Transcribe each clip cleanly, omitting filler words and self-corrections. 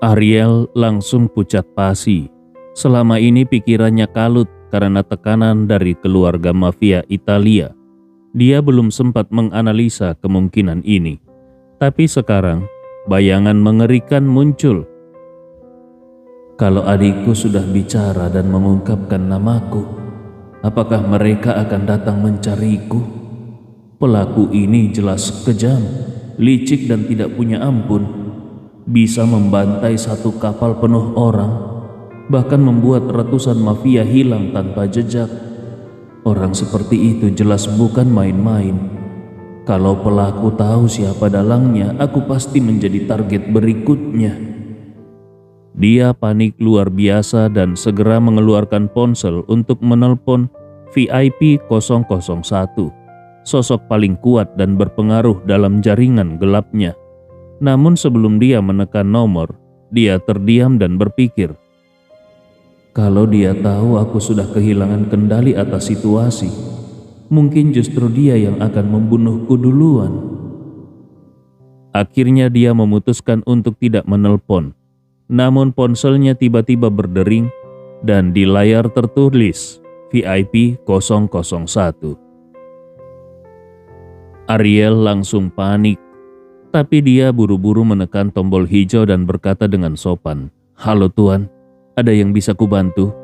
Ariel langsung pucat pasi. Selama ini pikirannya kalut karena tekanan dari keluarga mafia Italia. Dia belum sempat menganalisa kemungkinan ini. Tapi sekarang, bayangan mengerikan muncul. Kalau adikku sudah bicara dan mengungkapkan namaku, apakah mereka akan datang mencariku? Pelaku ini jelas kejam, licik dan tidak punya ampun. Bisa membantai satu kapal penuh orang, bahkan membuat ratusan mafia hilang tanpa jejak. Orang seperti itu jelas bukan main-main. Kalau pelaku tahu siapa dalangnya, aku pasti menjadi target berikutnya. Dia panik luar biasa dan segera mengeluarkan ponsel untuk menelpon VIP 001, sosok paling kuat dan berpengaruh dalam jaringan gelapnya. Namun sebelum dia menekan nomor, dia terdiam dan berpikir, kalau dia tahu aku sudah kehilangan kendali atas situasi, mungkin justru dia yang akan membunuhku duluan. Akhirnya dia memutuskan untuk tidak menelpon. Namun ponselnya tiba-tiba berdering dan di layar tertulis VIP 001. Ariel langsung panik, tapi dia buru-buru menekan tombol hijau dan berkata dengan sopan, "Halo Tuan, ada yang bisa kubantu?"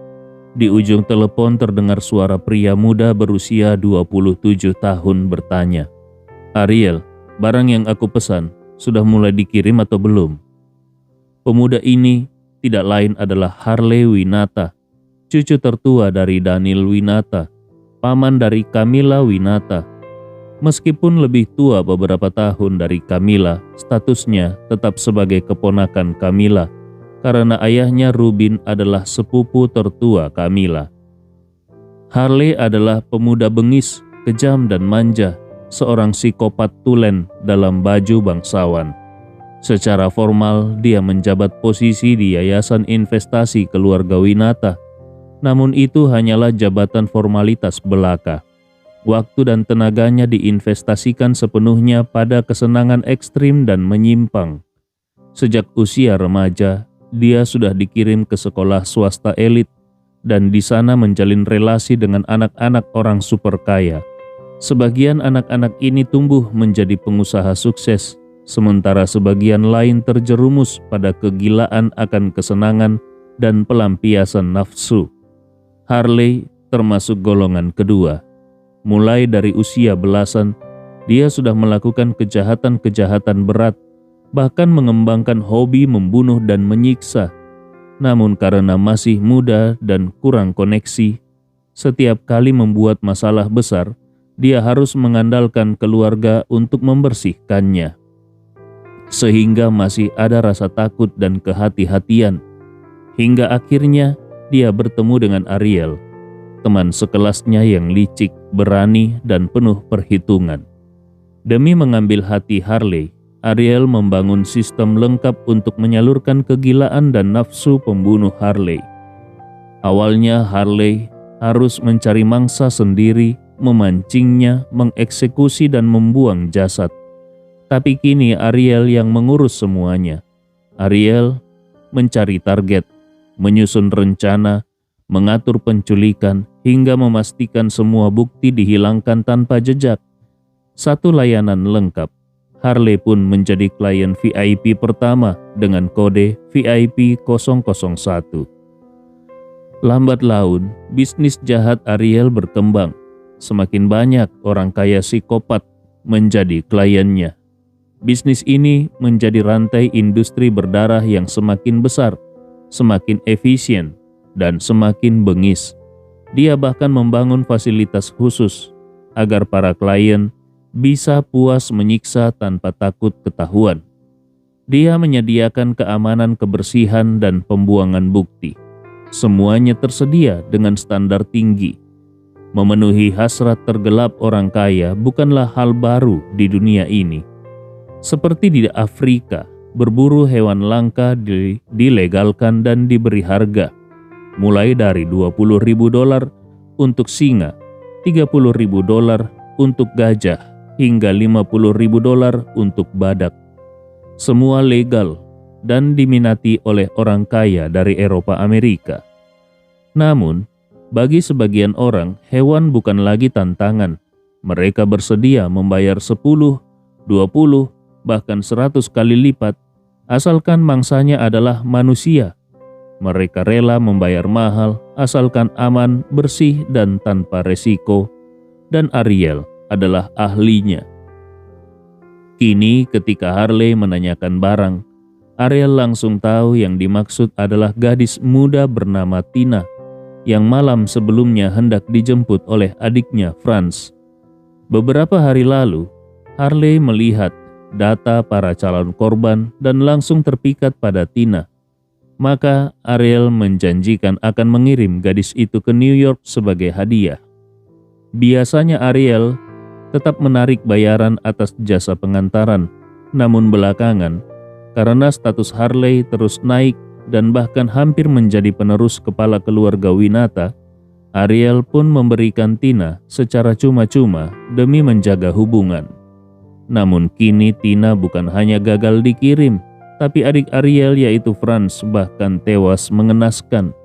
Di ujung telepon terdengar suara pria muda berusia 27 tahun bertanya, "Ariel, barang yang aku pesan sudah mulai dikirim atau belum?" Pemuda ini tidak lain adalah Harley Winata, cucu tertua dari Daniel Winata, paman dari Camilla Winata. Meskipun lebih tua beberapa tahun dari Camilla, statusnya tetap sebagai keponakan Camilla, karena ayahnya Rubin adalah sepupu tertua Camilla. Harley adalah pemuda bengis, kejam dan manja, seorang psikopat tulen dalam baju bangsawan. Secara formal, dia menjabat posisi di Yayasan Investasi Keluarga Winata, namun itu hanyalah jabatan formalitas belaka. Waktu dan tenaganya diinvestasikan sepenuhnya pada kesenangan ekstrim dan menyimpang. Sejak usia remaja, dia sudah dikirim ke sekolah swasta elit dan di sana menjalin relasi dengan anak-anak orang super kaya. Sebagian anak-anak ini tumbuh menjadi pengusaha sukses, sementara sebagian lain terjerumus pada kegilaan akan kesenangan dan pelampiasan nafsu. Harley termasuk golongan kedua. Mulai dari usia belasan, dia sudah melakukan kejahatan-kejahatan berat, bahkan mengembangkan hobi membunuh dan menyiksa. Namun karena masih muda dan kurang koneksi, setiap kali membuat masalah besar, dia harus mengandalkan keluarga untuk membersihkannya. Sehingga masih ada rasa takut dan kehati-hatian. Hingga akhirnya dia bertemu dengan Ariel, teman sekelasnya yang licik, berani, dan penuh perhitungan. Demi mengambil hati Harley, Ariel membangun sistem lengkap untuk menyalurkan kegilaan dan nafsu pembunuh Harley. Awalnya Harley harus mencari mangsa sendiri, memancingnya, mengeksekusi dan membuang jasad. Tapi kini Ariel yang mengurus semuanya. Ariel mencari target, menyusun rencana, mengatur penculikan, hingga memastikan semua bukti dihilangkan tanpa jejak. Satu layanan lengkap. Harley pun menjadi klien VIP pertama dengan kode VIP 001. Lambat laun, bisnis jahat Ariel berkembang. Semakin banyak orang kaya psikopat menjadi kliennya. Bisnis ini menjadi rantai industri berdarah yang semakin besar, semakin efisien, dan semakin bengis. Dia bahkan membangun fasilitas khusus agar para klien bisa puas menyiksa tanpa takut ketahuan. Dia menyediakan keamanan, kebersihan, dan pembuangan bukti. Semuanya tersedia dengan standar tinggi. Memenuhi hasrat tergelap orang kaya bukanlah hal baru di dunia ini. Seperti di Afrika, berburu hewan langka dilegalkan dan diberi harga, mulai dari $20.000 untuk singa, $30.000 untuk gajah, hingga $50.000 untuk badak. Semua legal, dan diminati oleh orang kaya dari Eropa Amerika. Namun, bagi sebagian orang, hewan bukan lagi tantangan. Mereka bersedia membayar 10, 20, bahkan 100 kali lipat, asalkan mangsanya adalah manusia. Mereka rela membayar mahal, asalkan aman, bersih, dan tanpa resiko. Dan Ariel adalah ahlinya. Kini ketika Harley menanyakan barang, Ariel langsung tahu yang dimaksud adalah gadis muda bernama Tina yang malam sebelumnya hendak dijemput oleh adiknya Franz. Beberapa hari lalu, Harley melihat data para calon korban dan langsung terpikat pada Tina. Maka Ariel menjanjikan akan mengirim gadis itu ke New York sebagai hadiah. Biasanya Ariel tetap menarik bayaran atas jasa pengantaran, namun belakangan, karena status Harley terus naik dan bahkan hampir menjadi penerus kepala keluarga Winata, Ariel pun memberikan Tina secara cuma-cuma demi menjaga hubungan. Namun kini Tina bukan hanya gagal dikirim, tapi adik Ariel yaitu Franz bahkan tewas mengenaskan.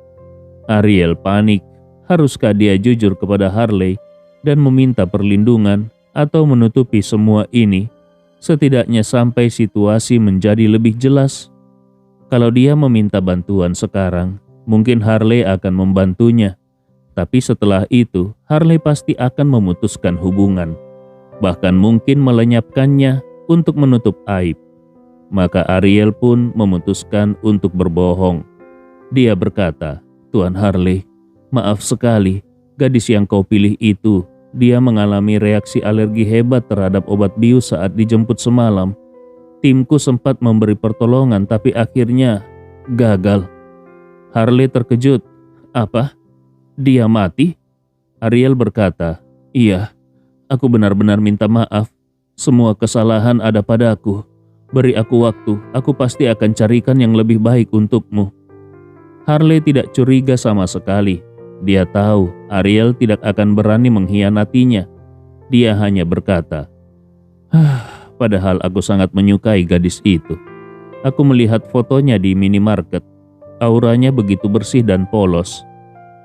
Ariel panik, haruskah dia jujur kepada Harley dan meminta perlindungan atau menutupi semua ini, setidaknya sampai situasi menjadi lebih jelas. Kalau dia meminta bantuan sekarang, mungkin Harley akan membantunya. Tapi setelah itu, Harley pasti akan memutuskan hubungan. Bahkan mungkin melenyapkannya untuk menutup aib. Maka Ariel pun memutuskan untuk berbohong. Dia berkata, "Tuan Harley, maaf sekali, gadis yang kau pilih itu, dia mengalami reaksi alergi hebat terhadap obat bius saat dijemput semalam. Timku sempat memberi pertolongan tapi akhirnya gagal." Harley terkejut. "Apa? Dia mati?" Ariel berkata, "Iya, aku benar-benar minta maaf. Semua kesalahan ada padaku. Beri aku waktu, aku pasti akan carikan yang lebih baik untukmu." Harley tidak curiga sama sekali. Dia tahu Ariel tidak akan berani mengkhianatinya. Dia hanya berkata, "Padahal aku sangat menyukai gadis itu. Aku melihat fotonya di minimarket. Auranya begitu bersih dan polos.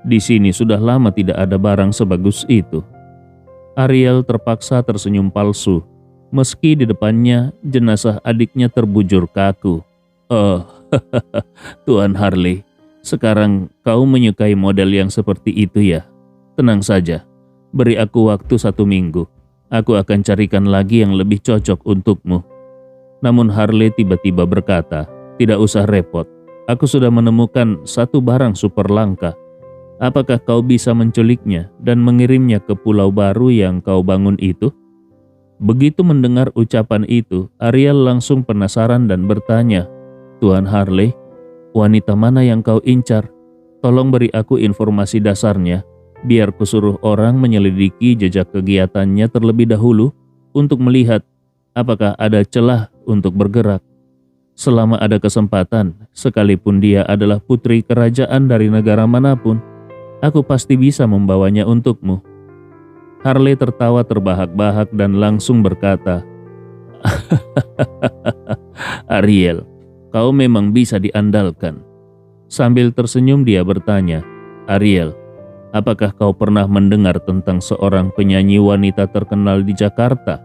Di sini sudah lama tidak ada barang sebagus itu." Ariel terpaksa tersenyum palsu, meski di depannya jenazah adiknya terbujur kaku. "Oh, Tuan Harley, sekarang kau menyukai model yang seperti itu ya? Tenang saja, beri aku waktu 1 minggu. Aku akan carikan lagi yang lebih cocok untukmu." Namun Harley tiba-tiba berkata, "Tidak usah repot. Aku sudah menemukan satu barang super langka. Apakah kau bisa menculiknya dan mengirimnya ke pulau baru yang kau bangun itu?" Begitu mendengar ucapan itu, Ariel langsung penasaran dan bertanya, "Tuan Harley, wanita mana yang kau incar? Tolong beri aku informasi dasarnya, biar kusuruh orang menyelidiki jejak kegiatannya terlebih dahulu untuk melihat apakah ada celah untuk bergerak. Selama ada kesempatan, sekalipun dia adalah putri kerajaan dari negara manapun, aku pasti bisa membawanya untukmu." Harley tertawa terbahak-bahak dan langsung berkata, "Ariel, kau memang bisa diandalkan." Sambil tersenyum dia bertanya, "Ariel, apakah kau pernah mendengar tentang seorang penyanyi wanita terkenal di Jakarta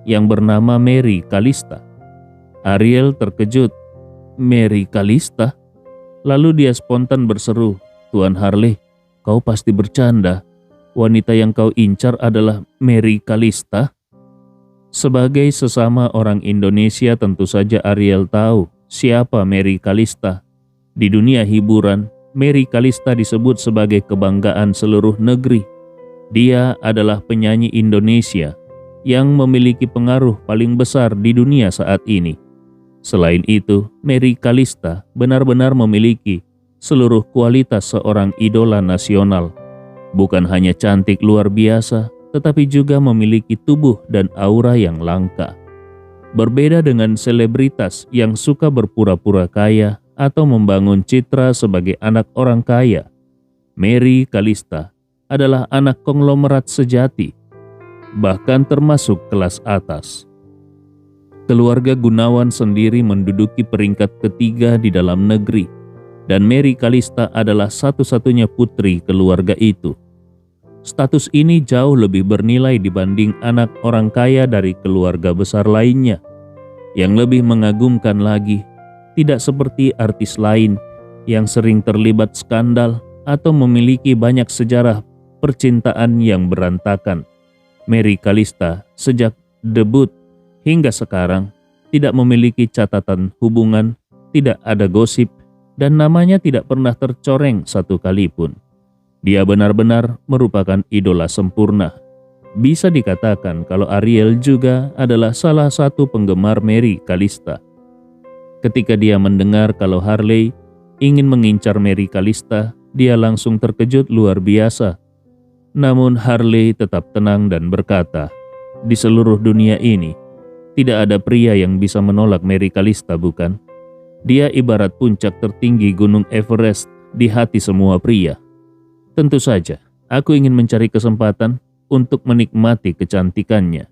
yang bernama Mary Kalista?" Ariel terkejut. "Mary Kalista?" Lalu dia spontan berseru, "Tuan Harley, kau pasti bercanda. Wanita yang kau incar adalah Mary Kalista?" Sebagai sesama orang Indonesia, tentu saja Ariel tahu siapa Mary Kalista. Di dunia hiburan, Mary Kalista disebut sebagai kebanggaan seluruh negeri. Dia adalah penyanyi Indonesia yang memiliki pengaruh paling besar di dunia saat ini. Selain itu, Mary Kalista benar-benar memiliki seluruh kualitas seorang idola nasional. Bukan hanya cantik luar biasa, tetapi juga memiliki tubuh dan aura yang langka. Berbeda dengan selebritas yang suka berpura-pura kaya atau membangun citra sebagai anak orang kaya, Mary Kalista adalah anak konglomerat sejati, bahkan termasuk kelas atas. Keluarga Gunawan sendiri menduduki peringkat ketiga di dalam negeri, dan Mary Kalista adalah satu-satunya putri keluarga itu. Status ini jauh lebih bernilai dibanding anak orang kaya dari keluarga besar lainnya. Yang lebih mengagumkan lagi, tidak seperti artis lain yang sering terlibat skandal atau memiliki banyak sejarah percintaan yang berantakan. Mary Kalista sejak debut hingga sekarang tidak memiliki catatan hubungan, tidak ada gosip, dan namanya tidak pernah tercoreng satu kali pun. Dia benar-benar merupakan idola sempurna. Bisa dikatakan kalau Ariel juga adalah salah satu penggemar Mary Kalista. Ketika dia mendengar kalau Harley ingin mengincar Mary Kalista, dia langsung terkejut luar biasa. Namun Harley tetap tenang dan berkata, "Di seluruh dunia ini, tidak ada pria yang bisa menolak Mary Kalista, bukan? Dia ibarat puncak tertinggi Gunung Everest di hati semua pria. Tentu saja, aku ingin mencari kesempatan untuk menikmati kecantikannya."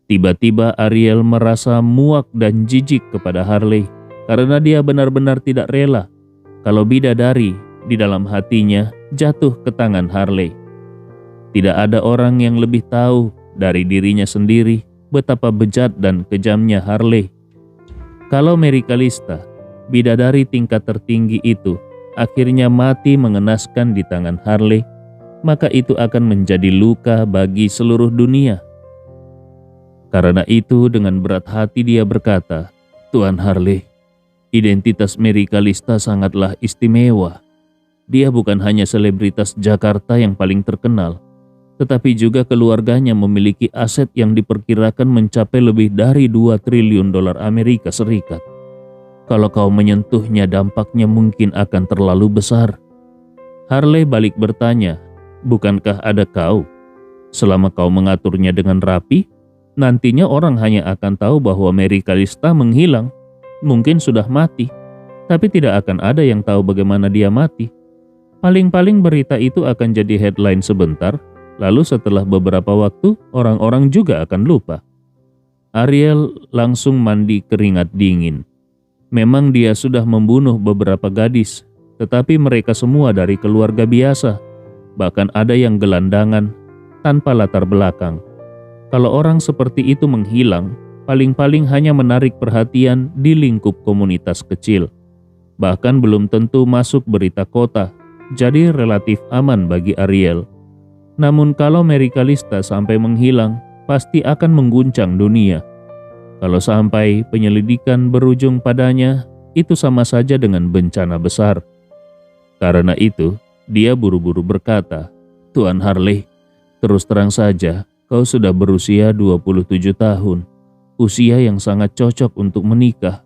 Tiba-tiba Ariel merasa muak dan jijik kepada Harley karena dia benar-benar tidak rela kalau bidadari di dalam hatinya jatuh ke tangan Harley. Tidak ada orang yang lebih tahu dari dirinya sendiri betapa bejat dan kejamnya Harley. Kalau Mary Kalista, bidadari tingkat tertinggi itu, akhirnya mati mengenaskan di tangan Harley, maka itu akan menjadi luka bagi seluruh dunia. Karena itu dengan berat hati dia berkata, "Tuan Harley, identitas Mary Kalista sangatlah istimewa. Dia bukan hanya selebritas Jakarta yang paling terkenal, tetapi juga keluarganya memiliki aset yang diperkirakan mencapai lebih dari 2 triliun dolar Amerika Serikat. Kalau kau menyentuhnya, dampaknya mungkin akan terlalu besar." Harley balik bertanya, "Bukankah ada kau? Selama kau mengaturnya dengan rapi, nantinya orang hanya akan tahu bahwa Mary Kalista menghilang, mungkin sudah mati, tapi tidak akan ada yang tahu bagaimana dia mati. Paling-paling berita itu akan jadi headline sebentar, lalu setelah beberapa waktu orang-orang juga akan lupa." Ariel langsung mandi keringat dingin. Memang dia sudah membunuh beberapa gadis, tetapi mereka semua dari keluarga biasa. Bahkan ada yang gelandangan, tanpa latar belakang. Kalau orang seperti itu menghilang, paling-paling hanya menarik perhatian di lingkup komunitas kecil. Bahkan belum tentu masuk berita kota, jadi relatif aman bagi Ariel. Namun kalau Mary Kalista sampai menghilang, pasti akan mengguncang dunia. Kalau sampai penyelidikan berujung padanya, itu sama saja dengan bencana besar. Karena itu, dia buru-buru berkata, "Tuan Harley, terus terang saja, kau sudah berusia 27 tahun, usia yang sangat cocok untuk menikah.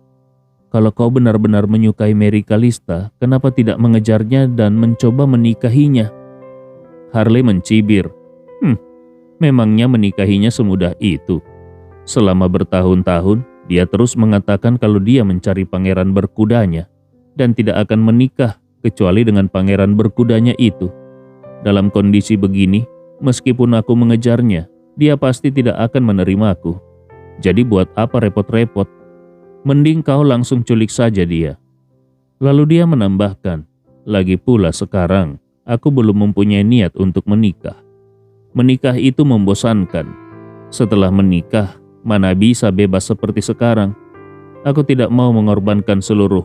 Kalau kau benar-benar menyukai Mary Kalista, kenapa tidak mengejarnya dan mencoba menikahinya?" Harley mencibir, memangnya menikahinya semudah itu? Selama bertahun-tahun, dia terus mengatakan kalau dia mencari pangeran berkudanya dan tidak akan menikah kecuali dengan pangeran berkudanya itu. Dalam kondisi begini, meskipun aku mengejarnya, dia pasti tidak akan menerimaku. Jadi buat apa repot-repot? Mending kau langsung culik saja dia. Lalu dia menambahkan, "Lagi pula sekarang, aku belum mempunyai niat untuk menikah. Menikah itu membosankan. Setelah menikah, mana bisa bebas seperti sekarang. Aku tidak mau mengorbankan seluruh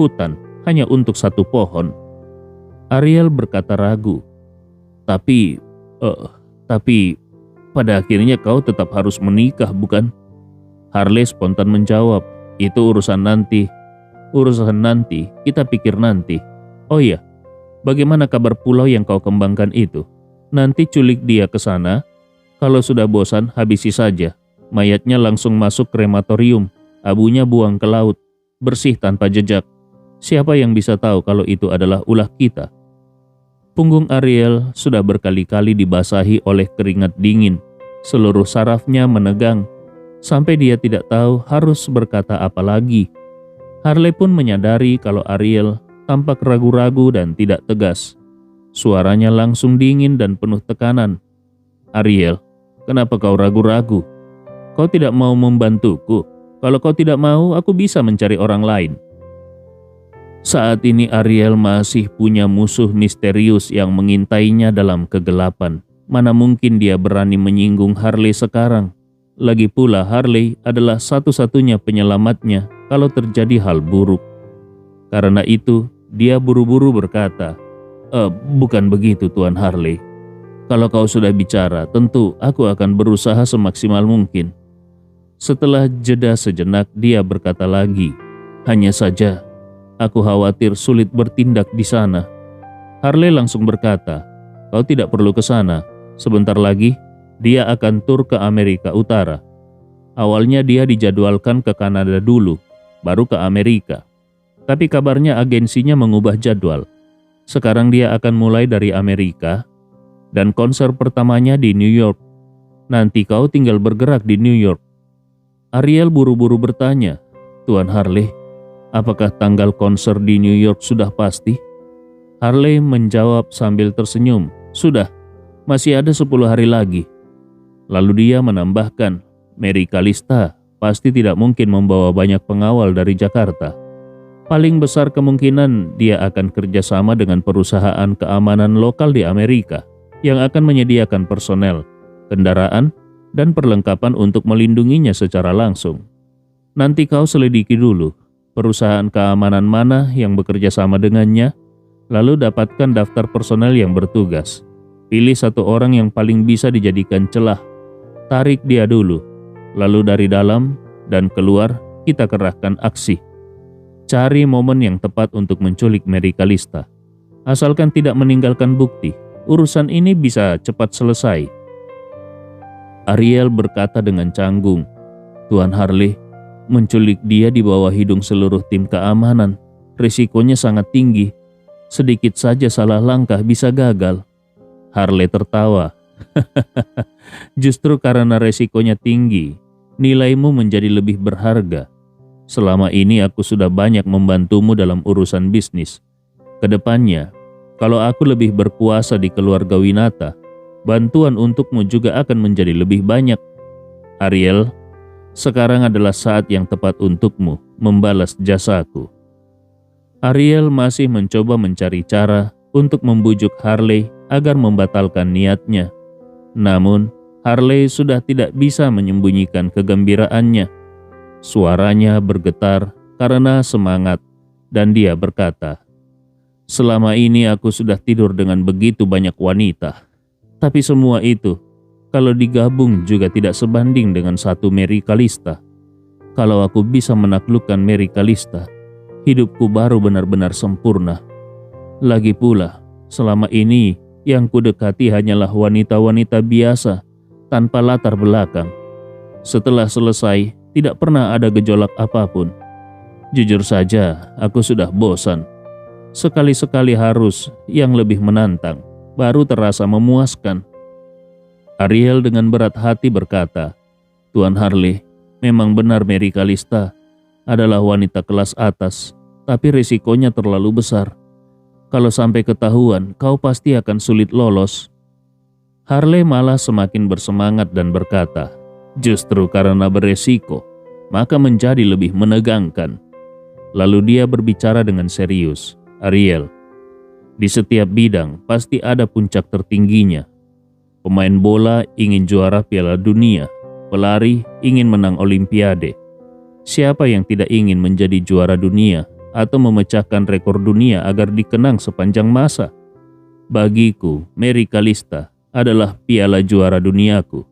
hutan hanya untuk satu pohon." Ariel berkata ragu, Tapi pada akhirnya kau tetap harus menikah, bukan?" Harley spontan menjawab, "Itu urusan nanti. Urusan nanti, kita pikir nanti. Oh iya, bagaimana kabar pulau yang kau kembangkan itu? Nanti culik dia ke sana. Kalau sudah bosan, habisi saja. Mayatnya langsung masuk krematorium, abunya buang ke laut, bersih tanpa jejak. Siapa yang bisa tahu kalau itu adalah ulah kita?" Punggung Ariel sudah berkali-kali dibasahi oleh keringat dingin. Seluruh sarafnya menegang, sampai dia tidak tahu harus berkata apa lagi. Harley pun menyadari kalau Ariel tampak ragu-ragu dan tidak tegas. Suaranya langsung dingin dan penuh tekanan. "Ariel, kenapa kau ragu-ragu? Kau tidak mau membantuku?" Kalau kau tidak mau, aku bisa mencari orang lain. Saat ini Ariel masih punya musuh misterius yang mengintainya dalam kegelapan. Mana mungkin dia berani menyinggung Harley sekarang? Lagi pula Harley adalah satu-satunya penyelamatnya kalau terjadi hal buruk. Karena itu, dia buru-buru berkata, bukan begitu Tuan Harley. Kalau kau sudah bicara, tentu aku akan berusaha semaksimal mungkin." Setelah jeda sejenak, dia berkata lagi, "Hanya saja, aku khawatir sulit bertindak di sana." Harley langsung berkata, "Kau tidak perlu ke sana. Sebentar lagi, dia akan tur ke Amerika Utara. Awalnya dia dijadwalkan ke Kanada dulu, baru ke Amerika. Tapi kabarnya agensinya mengubah jadwal. Sekarang dia akan mulai dari Amerika, dan konser pertamanya di New York. Nanti kau tinggal bergerak di New York." Ariel buru-buru bertanya, "Tuan Harley, apakah tanggal konser di New York sudah pasti?" Harley menjawab sambil tersenyum, "Sudah, masih ada 10 hari lagi." Lalu dia menambahkan, "Mary Calista pasti tidak mungkin membawa banyak pengawal dari Jakarta. Paling besar kemungkinan dia akan kerjasama dengan perusahaan keamanan lokal di Amerika yang akan menyediakan personel, kendaraan, dan perlengkapan untuk melindunginya secara langsung. Nanti kau selidiki dulu perusahaan keamanan mana yang bekerja sama dengannya, lalu dapatkan daftar personel yang bertugas. Pilih satu orang yang paling bisa dijadikan celah, tarik dia dulu, lalu dari dalam dan keluar kita kerahkan aksi. Cari momen yang tepat untuk menculik Mary Calista. Asalkan tidak meninggalkan bukti, urusan ini bisa cepat selesai." Ariel berkata dengan canggung, "Tuan Harley, menculik dia di bawah hidung seluruh tim keamanan. Risikonya sangat tinggi. Sedikit saja salah langkah bisa gagal." Harley tertawa. "Justru karena resikonya tinggi, nilaimu menjadi lebih berharga. Selama ini aku sudah banyak membantumu dalam urusan bisnis. Kedepannya, kalau aku lebih berkuasa di keluarga Winata, bantuan untukmu juga akan menjadi lebih banyak. Ariel, sekarang adalah saat yang tepat untukmu membalas jasaku." Ariel masih mencoba mencari cara untuk membujuk Harley agar membatalkan niatnya. Namun, Harley sudah tidak bisa menyembunyikan kegembiraannya. Suaranya bergetar karena semangat, dan dia berkata, "Selama ini aku sudah tidur dengan begitu banyak wanita. Tapi semua itu, kalau digabung juga tidak sebanding dengan satu Mary Calista. Kalau aku bisa menaklukkan Mary Calista, hidupku baru benar-benar sempurna. Lagi pula, selama ini yang kudekati hanyalah wanita-wanita biasa tanpa latar belakang. Setelah selesai, tidak pernah ada gejolak apapun. Jujur saja, aku sudah bosan. Sekali-sekali harus yang lebih menantang, baru terasa memuaskan." Ariel dengan berat hati berkata, "Tuan Harley, memang benar Mary Calista adalah wanita kelas atas, tapi risikonya terlalu besar. Kalau sampai ketahuan, kau pasti akan sulit lolos." Harley malah semakin bersemangat dan berkata, "Justru karena beresiko, maka menjadi lebih menegangkan." Lalu dia berbicara dengan serius, "Ariel, di setiap bidang pasti ada puncak tertingginya. Pemain bola ingin juara Piala Dunia, pelari ingin menang Olimpiade. Siapa yang tidak ingin menjadi juara dunia atau memecahkan rekor dunia agar dikenang sepanjang masa? Bagiku, Mary Calista adalah piala juara duniaku.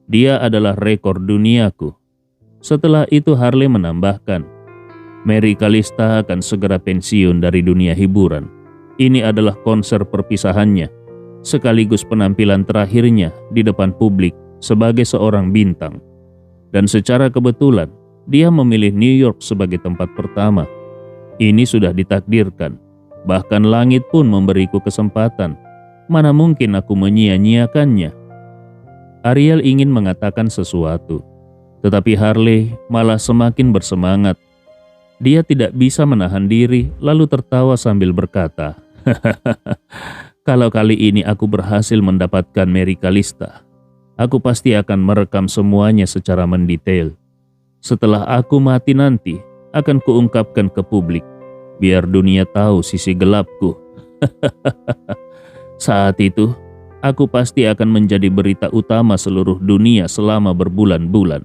Dia adalah rekor duniaku." Setelah itu Harley menambahkan, "Mary Calista akan segera pensiun dari dunia hiburan. Ini adalah konser perpisahannya, sekaligus penampilan terakhirnya di depan publik sebagai seorang bintang. Dan secara kebetulan, dia memilih New York sebagai tempat pertama. Ini sudah ditakdirkan, bahkan langit pun memberiku kesempatan. Mana mungkin aku menyia-nyiakannya?" Ariel ingin mengatakan sesuatu, tetapi Harley malah semakin bersemangat. Dia tidak bisa menahan diri, lalu tertawa sambil berkata, "Kalau kali ini aku berhasil mendapatkan Mary Calista, aku pasti akan merekam semuanya secara mendetail. Setelah aku mati nanti, akan kuungkapkan ke publik, biar dunia tahu sisi gelapku. Saat itu, aku pasti akan menjadi berita utama seluruh dunia selama berbulan-bulan.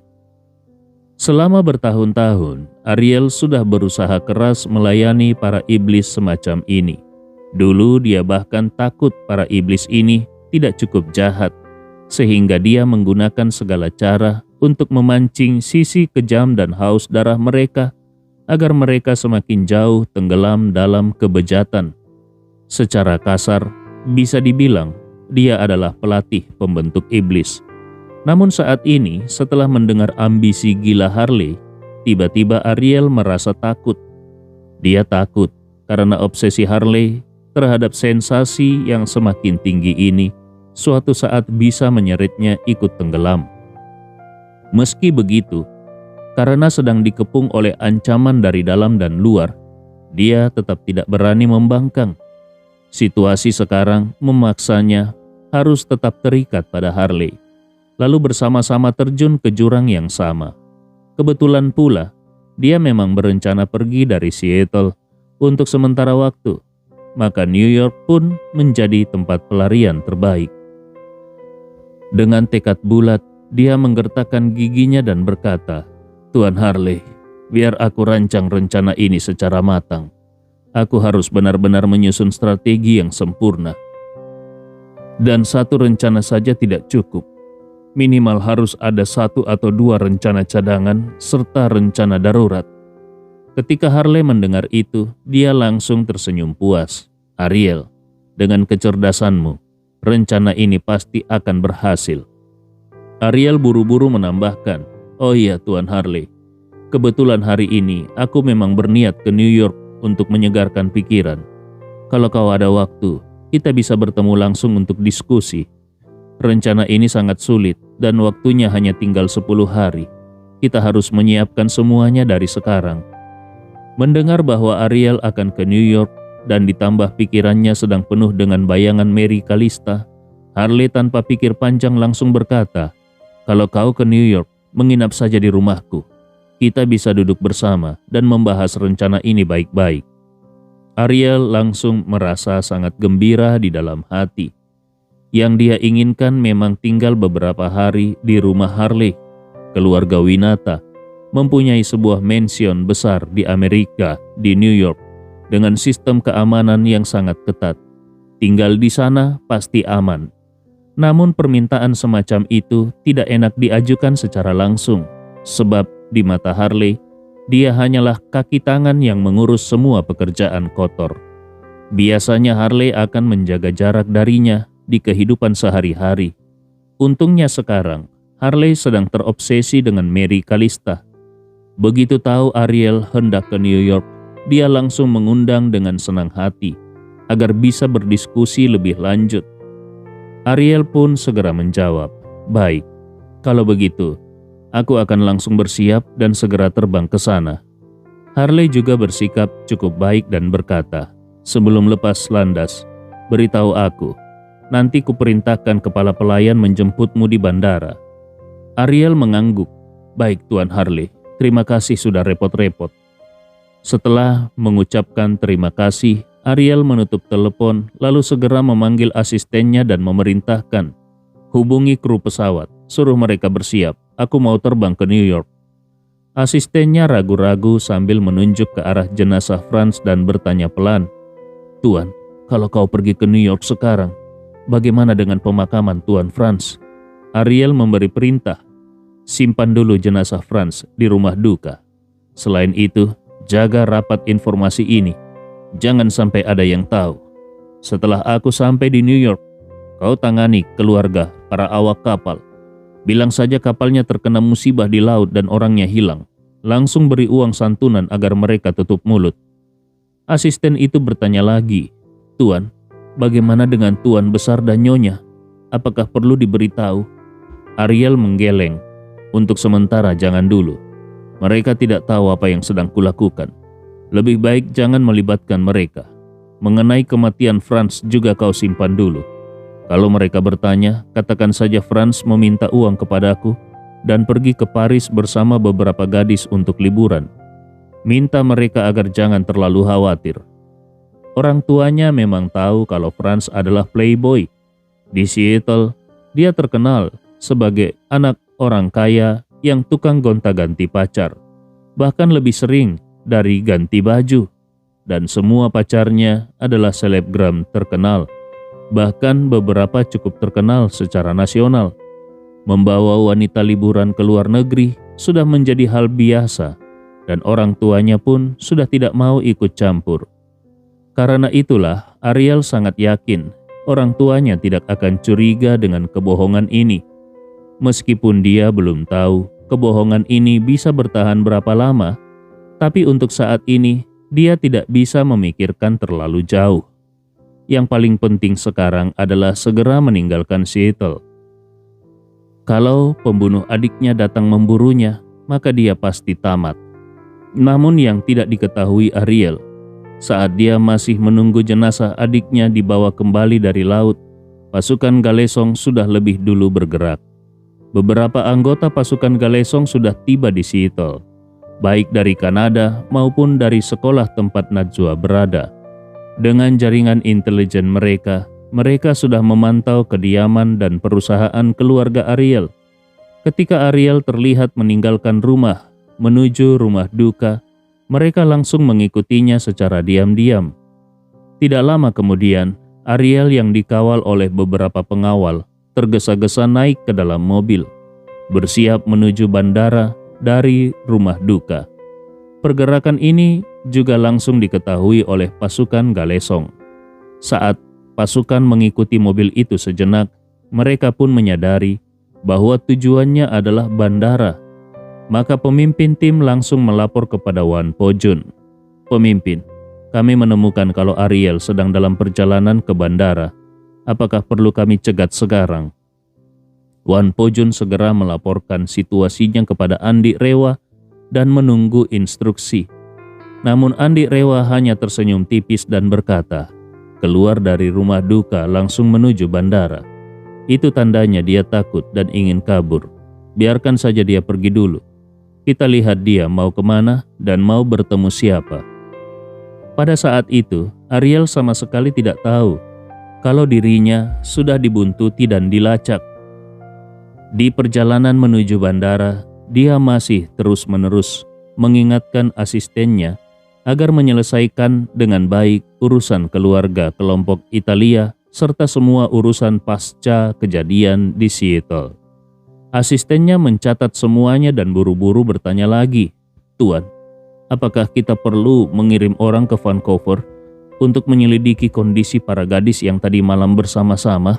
Selama bertahun-tahun, Ariel sudah berusaha keras melayani para iblis semacam ini. Dulu dia bahkan takut para iblis ini tidak cukup jahat, sehingga dia menggunakan segala cara untuk memancing sisi kejam dan haus darah mereka agar mereka semakin jauh tenggelam dalam kebejatan. Secara kasar, bisa dibilang dia adalah pelatih pembentuk iblis. Namun saat ini, setelah mendengar ambisi gila Harley, tiba-tiba Ariel merasa takut. Dia takut karena obsesi Harley terhadap sensasi yang semakin tinggi ini suatu saat bisa menyeretnya ikut tenggelam. Meski begitu, karena sedang dikepung oleh ancaman dari dalam dan luar, dia tetap tidak berani membangkang. Situasi sekarang memaksanya harus tetap terikat pada Harley, lalu bersama-sama terjun ke jurang yang sama. Kebetulan pula, dia memang berencana pergi dari Seattle untuk sementara waktu, maka New York pun menjadi tempat pelarian terbaik. Dengan tekad bulat, dia menggertakkan giginya dan berkata, "Tuan Harley, biar aku rancang rencana ini secara matang. Aku harus benar-benar menyusun strategi yang sempurna. Dan satu rencana saja tidak cukup. Minimal harus ada 1 atau 2 rencana cadangan serta rencana darurat." Ketika Harley mendengar itu, dia langsung tersenyum puas. "Ariel, dengan kecerdasanmu, rencana ini pasti akan berhasil." Ariel buru-buru menambahkan, "Oh iya Tuan Harley, kebetulan hari ini aku memang berniat ke New York untuk menyegarkan pikiran. Kalau kau ada waktu, kita bisa bertemu langsung untuk diskusi. Rencana ini sangat sulit dan waktunya hanya tinggal 10 hari. Kita harus menyiapkan semuanya dari sekarang." Mendengar bahwa Ariel akan ke New York dan ditambah pikirannya sedang penuh dengan bayangan Mary Calista, Harley tanpa pikir panjang langsung berkata, "Kalau kau ke New York, menginap saja di rumahku. Kita bisa duduk bersama dan membahas rencana ini baik-baik." Ariel langsung merasa sangat gembira di dalam hati. Yang dia inginkan memang tinggal beberapa hari di rumah Harley. Keluarga Winata mempunyai sebuah mansion besar di Amerika, di New York, dengan sistem keamanan yang sangat ketat. Tinggal di sana pasti aman. Namun permintaan semacam itu tidak enak diajukan secara langsung, sebab di mata Harley, dia hanyalah kaki tangan yang mengurus semua pekerjaan kotor. Biasanya Harley akan menjaga jarak darinya di kehidupan sehari-hari. Untungnya sekarang, Harley sedang terobsesi dengan Mary Calista. Begitu tahu Ariel hendak ke New York, dia langsung mengundang dengan senang hati agar bisa berdiskusi lebih lanjut. Ariel pun segera menjawab, "Baik, kalau begitu, aku akan langsung bersiap dan segera terbang ke sana." Harley juga bersikap cukup baik dan berkata, "Sebelum lepas landas, beritahu aku, nanti kuperintahkan kepala pelayan menjemputmu di bandara." Ariel mengangguk, "Baik Tuan Harley, terima kasih sudah repot-repot." Setelah mengucapkan terima kasih, Ariel menutup telepon lalu segera memanggil asistennya dan memerintahkan, "Hubungi kru pesawat, suruh mereka bersiap, aku mau terbang ke New York." Asistennya ragu-ragu sambil menunjuk ke arah jenazah Franz dan bertanya pelan, "Tuan, kalau kau pergi ke New York sekarang, bagaimana dengan pemakaman Tuan Franz?" Ariel memberi perintah, "Simpan dulu jenazah Franz di rumah duka. Selain itu, jaga rapat informasi ini. Jangan sampai ada yang tahu. Setelah aku sampai di New York, kau tangani keluarga para awak kapal. Bilang saja kapalnya terkena musibah di laut dan orangnya hilang. Langsung beri uang santunan agar mereka tutup mulut." Asisten itu bertanya lagi, "Tuan, bagaimana dengan Tuan Besar dan Nyonya? Apakah perlu diberitahu?" Ariel menggeleng, "Untuk sementara jangan dulu. Mereka tidak tahu apa yang sedang kulakukan. Lebih baik jangan melibatkan mereka. Mengenai kematian Franz juga kau simpan dulu. Kalau mereka bertanya, katakan saja Franz meminta uang kepadaku dan pergi ke Paris bersama beberapa gadis untuk liburan. Minta mereka agar jangan terlalu khawatir. Orang tuanya memang tahu kalau Franz adalah playboy. Di Seattle, dia terkenal sebagai anak orang kaya yang tukang gonta-ganti pacar. Bahkan lebih sering dari ganti baju. Dan semua pacarnya adalah selebgram terkenal. Bahkan beberapa cukup terkenal secara nasional. Membawa wanita liburan ke luar negeri sudah menjadi hal biasa, dan orang tuanya pun sudah tidak mau ikut campur. Karena itulah Ariel sangat yakin orang tuanya tidak akan curiga dengan kebohongan ini. Meskipun dia belum tahu kebohongan ini bisa bertahan berapa lama, tapi untuk saat ini dia tidak bisa memikirkan terlalu jauh. Yang paling penting sekarang adalah segera meninggalkan Seattle. Kalau pembunuh adiknya datang memburunya, maka dia pasti tamat. Namun yang tidak diketahui Ariel, saat dia masih menunggu jenazah adiknya dibawa kembali dari laut, pasukan Galesong sudah lebih dulu bergerak. Beberapa anggota pasukan Galesong sudah tiba di Seattle, baik dari Kanada maupun dari sekolah tempat Najwa berada. Dengan jaringan intelijen mereka sudah memantau kediaman dan perusahaan keluarga Ariel. Ketika Ariel terlihat meninggalkan rumah menuju rumah duka, mereka langsung mengikutinya secara diam-diam. Tidak lama kemudian, Ariel yang dikawal oleh beberapa pengawal tergesa-gesa naik ke dalam mobil, bersiap menuju bandara dari rumah duka. Pergerakan ini juga langsung diketahui oleh pasukan Galesong. Saat pasukan mengikuti mobil itu sejenak, mereka pun menyadari bahwa tujuannya adalah bandara. Maka pemimpin tim langsung melapor kepada Wan Po-jun. "Pemimpin, kami menemukan kalau Ariel sedang dalam perjalanan ke bandara. Apakah perlu kami cegat sekarang?" Wan Po-jun segera melaporkan situasinya kepada Andi Rewa dan menunggu instruksi. Namun Andi Rewa hanya tersenyum tipis dan berkata, keluar dari rumah duka langsung menuju bandara. Itu tandanya dia takut dan ingin kabur. Biarkan saja dia pergi dulu. Kita lihat dia mau kemana dan mau bertemu siapa. Pada saat itu, Ariel sama sekali tidak tahu kalau dirinya sudah dibuntuti dan dilacak. Di perjalanan menuju bandara, dia masih terus-menerus mengingatkan asistennya agar menyelesaikan dengan baik urusan keluarga kelompok Italia serta semua urusan pasca kejadian di Seattle. Asistennya mencatat semuanya dan buru-buru bertanya lagi, "Tuan, apakah kita perlu mengirim orang ke Vancouver untuk menyelidiki kondisi para gadis yang tadi malam bersama-sama?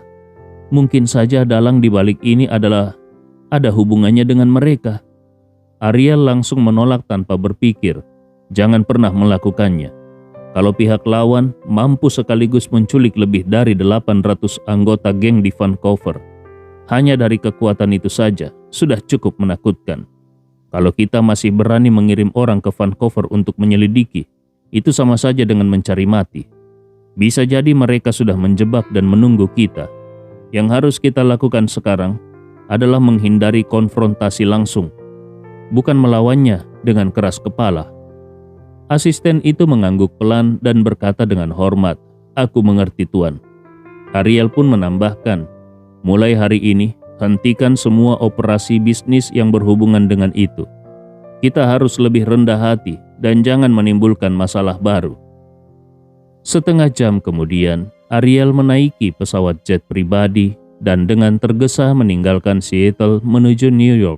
Mungkin saja dalang di balik ini ada hubungannya dengan mereka." Ariel langsung menolak tanpa berpikir. Jangan pernah melakukannya. Kalau pihak lawan mampu sekaligus menculik lebih dari 800 anggota geng di Vancouver, hanya dari kekuatan itu saja sudah cukup menakutkan. Kalau kita masih berani mengirim orang ke Vancouver untuk menyelidiki, itu sama saja dengan mencari mati. Bisa jadi mereka sudah menjebak dan menunggu kita. Yang harus kita lakukan sekarang adalah menghindari konfrontasi langsung, bukan melawannya dengan keras kepala. Asisten itu mengangguk pelan dan berkata dengan hormat, "Aku mengerti, Tuan." Ariel pun menambahkan, "Mulai hari ini, hentikan semua operasi bisnis yang berhubungan dengan itu. Kita harus lebih rendah hati dan jangan menimbulkan masalah baru." Setengah jam kemudian, Ariel menaiki pesawat jet pribadi dan dengan tergesa meninggalkan Seattle menuju New York.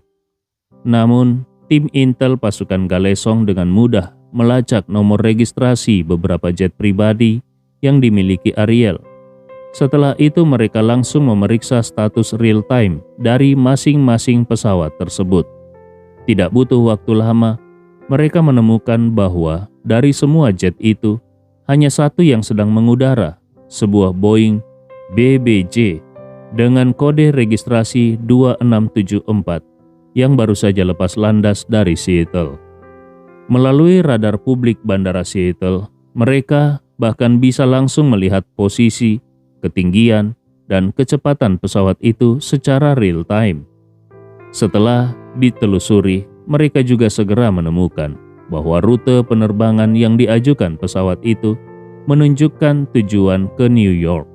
Namun, tim intel pasukan Galesong dengan mudah melacak nomor registrasi beberapa jet pribadi yang dimiliki Ariel. Setelah itu mereka langsung memeriksa status real time dari masing-masing pesawat tersebut. Tidak butuh waktu lama, mereka menemukan bahwa dari semua jet itu, hanya satu yang sedang mengudara, sebuah Boeing BBJ dengan kode registrasi 2674 yang baru saja lepas landas dari Seattle. Melalui radar publik Bandara Seattle, mereka bahkan bisa langsung melihat posisi, ketinggian, dan kecepatan pesawat itu secara real time. Setelah ditelusuri, mereka juga segera menemukan bahwa rute penerbangan yang diajukan pesawat itu menunjukkan tujuan ke New York.